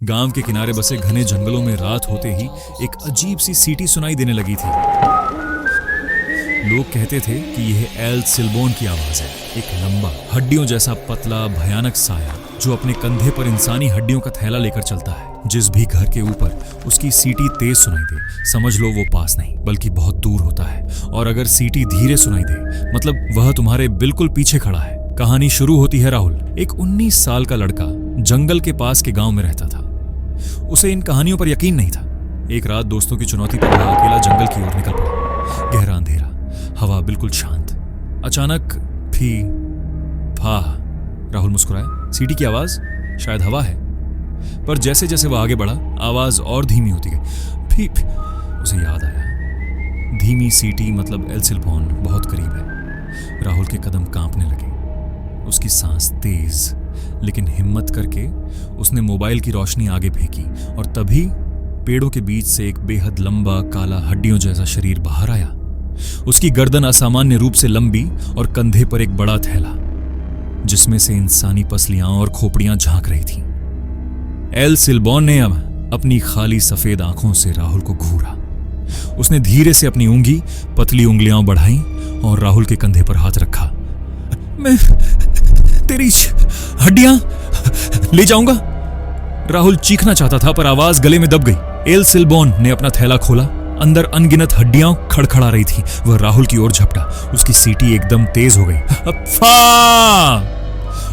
गांव के किनारे बसे घने जंगलों में रात होते ही एक अजीब सी सीटी सुनाई देने लगी थी। लोग कहते थे कि यह एल सिल्बोन की आवाज है। एक लंबा, हड्डियों जैसा पतला, भयानक साया जो अपने कंधे पर इंसानी हड्डियों का थैला लेकर चलता है। जिस भी घर के ऊपर उसकी सीटी तेज सुनाई दे, समझ लो वो पास नहीं बल्कि बहुत दूर होता है। और अगर सीटी धीरे सुनाई दे, मतलब वह तुम्हारे बिल्कुल पीछे खड़ा है। कहानी शुरू होती है राहुल, एक 19 साल का लड़का जंगल के पास के गांव में रहता था। उसे इन कहानियों पर यकीन नहीं था। एक रात दोस्तों की चुनौती पर वह अकेला जंगल की ओर निकल पड़ा। गहरा अंधेरा, हवा बिल्कुल शांत। अचानक फी फा राहुल मुस्कुराया। सीटी की आवाज, शायद हवा है। पर जैसे जैसे वह आगे बढ़ा, आवाज और धीमी होती गई। फी उसे याद आया, धीमी सीटी मतलब एल सिल्बोन बहुत करीब है। राहुल के कदम कांपने लगे, उसकी सांस तेज। लेकिन हिम्मत करके उसने मोबाइल की रोशनी आगे फेंकी और तभी पेड़ों के बीच से एक बेहद लंबा, काला, हड्डियों जैसा शरीर बाहर आया। उसकी गर्दन असामान्य रूप से लंबी और कंधे पर एक बड़ा थैला जिसमें से इंसानी पसलियां और खोपड़ियां झांक रही थीं। एल सिल्बोन ने अब अपनी खाली सफेद आंखों से राहुल को घूरा। उसने धीरे से अपनी ऊंगी, पतली उंगलियां बढ़ाई और राहुल के कंधे पर हाथ रखा। मैं तेरी हड्डियां ले जाऊंगा, राहुल चीखना चाहता था पर आवाज गले में दब गई। एल सिल्बोन ने अपना थैला खोला। अंदर अनगिनत हड्डियां खड़खड़ा रही थी। वह राहुल की ओर झपटा। उसकी सीटी एकदम तेज हो गई।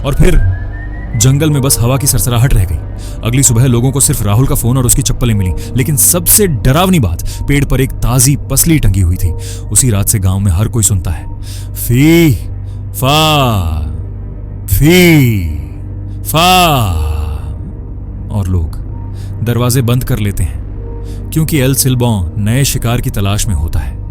और फिर जंगल में बस हवा की सरसराहट रह गई। अगली सुबह लोगों को सिर्फ राहुल का फोन और उसकी चप्पलें मिली। लेकिन सबसे डरावनी बात, पेड़ पर एक ताजी पसली टंगी हुई थी। उसी रात से गांव में हर कोई सुनता है, फी फा फी फा। और लोग दरवाजे बंद कर लेते हैं क्योंकि एल सिल्बोन नए शिकार की तलाश में होता है।